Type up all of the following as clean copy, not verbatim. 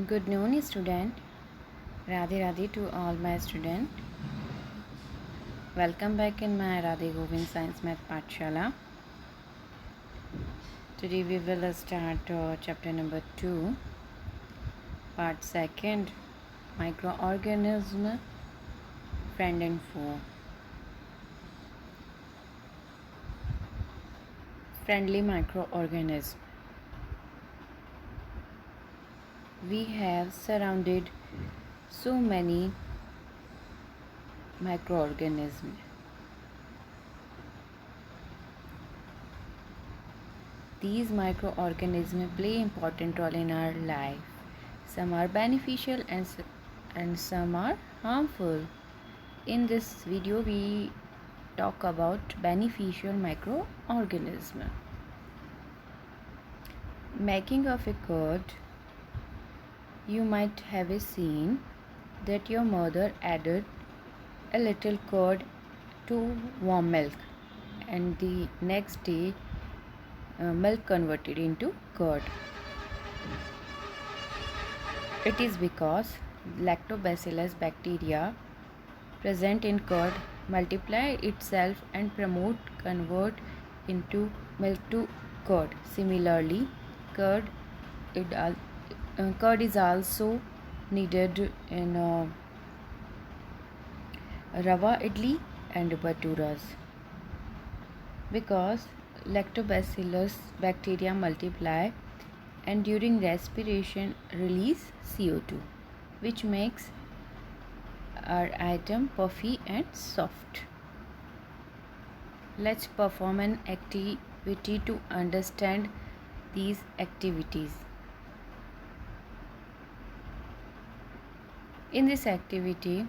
Good noon, student. Radhe Radhe to all my student. Welcome back in my Radhe Govind Science Math Pathshala. Today we will start chapter number 2, part 2, microorganism, friend and foe. Friendly microorganism. We have surrounded so many microorganisms. These microorganisms play important role in our life. Some are beneficial and some are harmful. In this video we talk about beneficial microorganism. Making of a curd, you might have seen that your mother added a little curd to warm milk and the next day milk converted into curd. It is because lactobacillus bacteria present in curd multiply itself and convert into milk to curd. Similarly, curd is also needed in rava idli and baturas because lactobacillus bacteria multiply and during respiration release CO2, which makes our item puffy and soft. Let's perform an activity to understand these activities. In this activity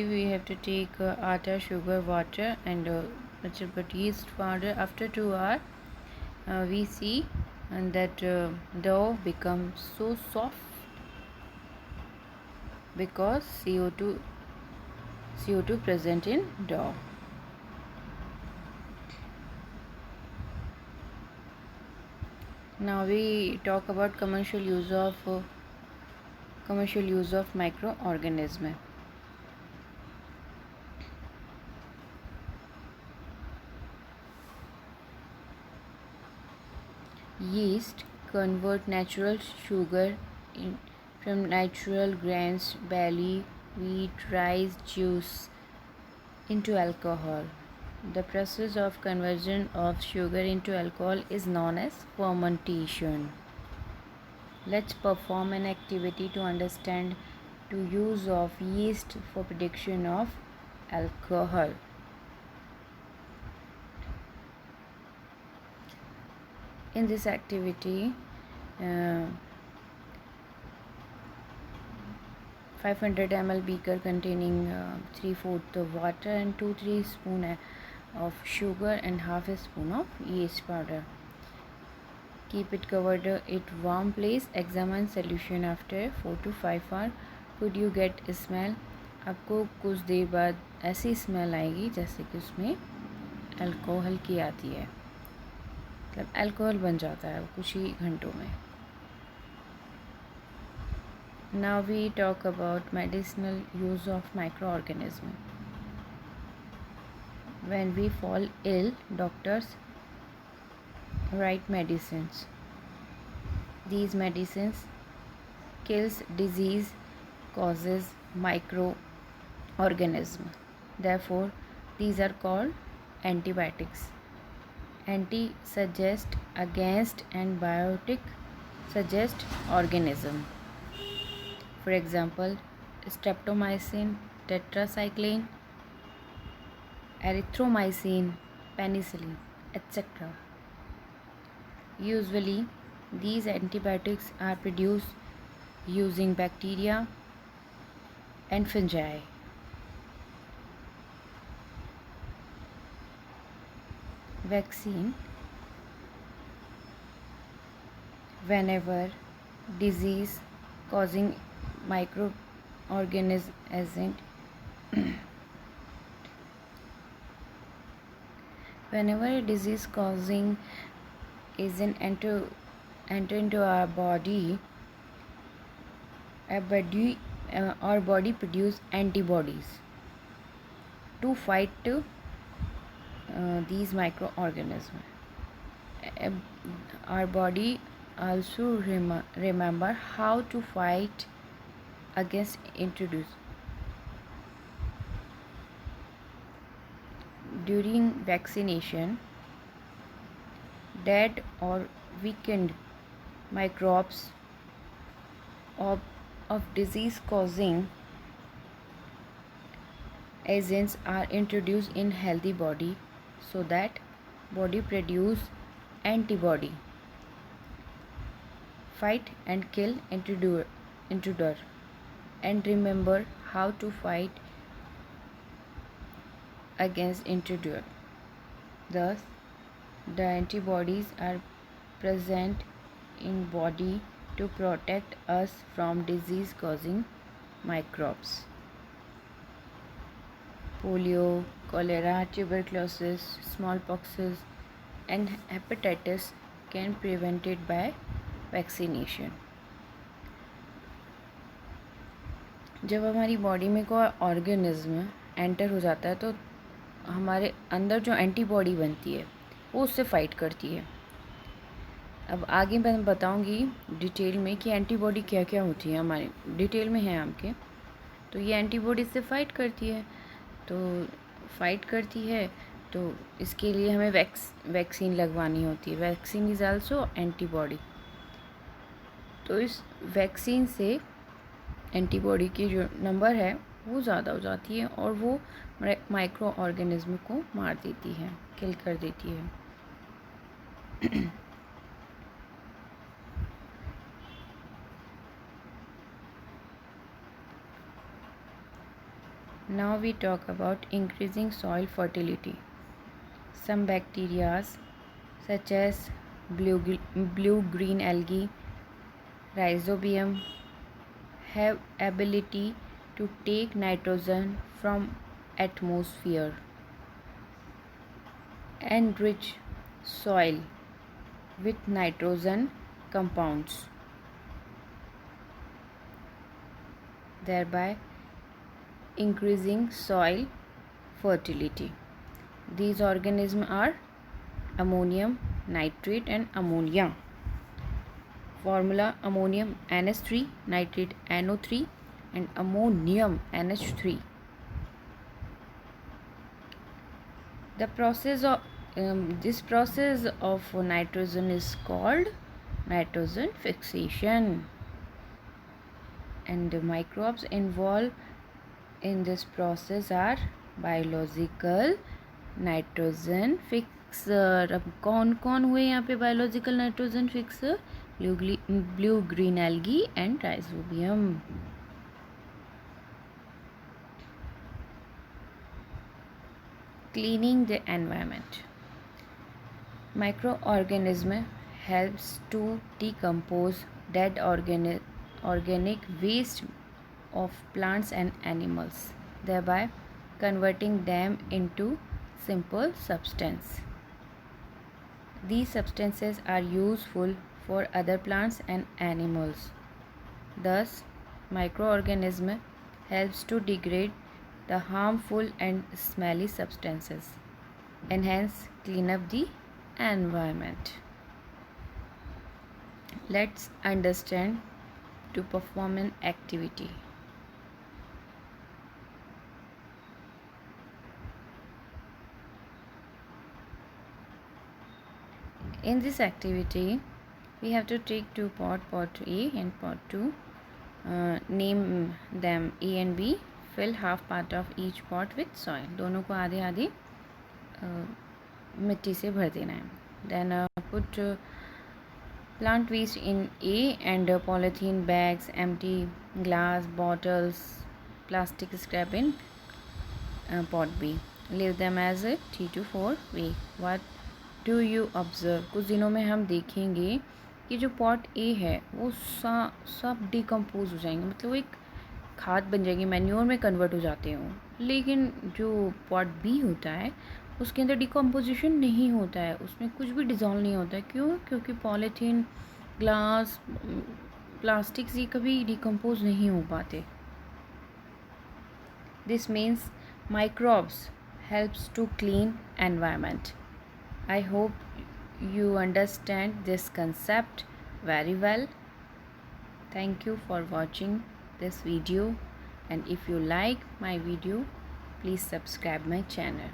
we have to take atta, sugar, water and little bit yeast powder. After 2 hours we see and that dough becomes so soft because CO2 present in dough. Now we talk about commercial use of microorganism. Yeast convert natural sugar from natural grains, barley, wheat, rice, juice into alcohol. The process of conversion of sugar into alcohol is known as fermentation. Let's perform an activity to understand the use of yeast for production of alcohol. In this activity, 500 ml beaker containing 3/4 of water and 2-3 spoon of sugar and half a spoon of yeast powder. Keep it covered at warm place. Examine solution after 4 to 5 hours. Could you get a smell? आपको कुछ देर बाद ऐसी smell आएगी जैसे कि उसमें alcohol की आती है, मतलब अल्कोहल बन जाता है कुछ ही घंटों में. Now we talk about medicinal use of microorganism. When we fall ill, doctors write medicines. These medicines kills disease, causes microorganism. Therefore, these are called antibiotics. Anti suggest against and biotic suggest organism. For example, streptomycin, tetracycline, erythromycin, penicillin, etc. Usually, these antibiotics are produced using bacteria and fungi. Vaccine. Whenever disease causing microorganism whenever a disease causing agent enter into our body, our body produce antibodies to fight these microorganisms. Our body also remember how to fight against introduce. During vaccination, dead or weakened microbes of disease causing agents are introduced in healthy body so that body produce antibody fight and kill intruder and remember how to fight against intruder. Thus the antibodies are present in body to protect us from disease causing microbes. Polio, cholera, tuberculosis, smallpoxes and hepatitis can be prevented by vaccination. जब हमारी body में कोई organism enter हो जाता है तो हमारे अंदर जो एंटीबॉडी बनती है वो उससे फाइट करती है. अब आगे मैं बताऊंगी डिटेल में कि एंटीबॉडी क्या क्या होती है हमारे डिटेल में है आपके. तो ये एंटीबॉडी से फाइट करती है तो इसके लिए हमें वैक्सीन लगवानी होती है. Vaccine is also antibody. तो इस वैक्सीन से एंटीबॉडी की जो नंबर है वो ज़्यादा हो जाती है और वो माइक्रो ऑर्गेनिज्म को मार देती है, किल कर देती है. Now we talk about increasing soil fertility. Some bacteria such as blue-green algae, Rhizobium have ability to take nitrogen from atmosphere, enrich soil with nitrogen compounds, thereby increasing soil fertility. These organisms are ammonium nitrate and ammonia. Formula: ammonium NH3, nitrate NO3 and ammonium NH3. This process of nitrogen is called nitrogen fixation, and the microbes involved in this process are biological nitrogen fixer. अब कौन कौन हुए यहाँ पे biological nitrogen fixer? Blue green algae and rhizobium. Cleaning the environment. Microorganism helps to decompose dead organic waste of plants and animals, thereby converting them into simple substance. These substances are useful for other plants and animals. Thus, microorganism helps to degrade the harmful and smelly substances and hence clean up the environment. Let's understand to perform an activity. In this activity, we have to take two pots, pot A and pot 2. Name them A and B. Fill half part of each pot with soil. दोनों को आधे आधे मिट्टी से भर देना है. Then put plant waste in A and polythene bags, empty glass bottles, plastic scrap in pot B. Leave them as a 3 to 4 week. What do you observe? कुछ दिनों में हम देखेंगे कि जो पॉट ए है वो सब डिकम्पोज हो जाएंगे, मतलब वो एक खाद बन जाएंगे, मैन्योर में कन्वर्ट हो जाते हों. लेकिन जो पॉट बी होता है उसके अंदर डिकम्पोजिशन नहीं होता है, उसमें कुछ भी डिज़ोल्व नहीं होता है. क्यों? क्योंकि पॉलीथीन ग्लास, प्लास्टिक्स ये कभी डिकम्पोज नहीं हो पाते. This means microbes helps to clean environment. I hope you understand this concept very well. Thank you for watching this video, and if you like my video, please subscribe my channel.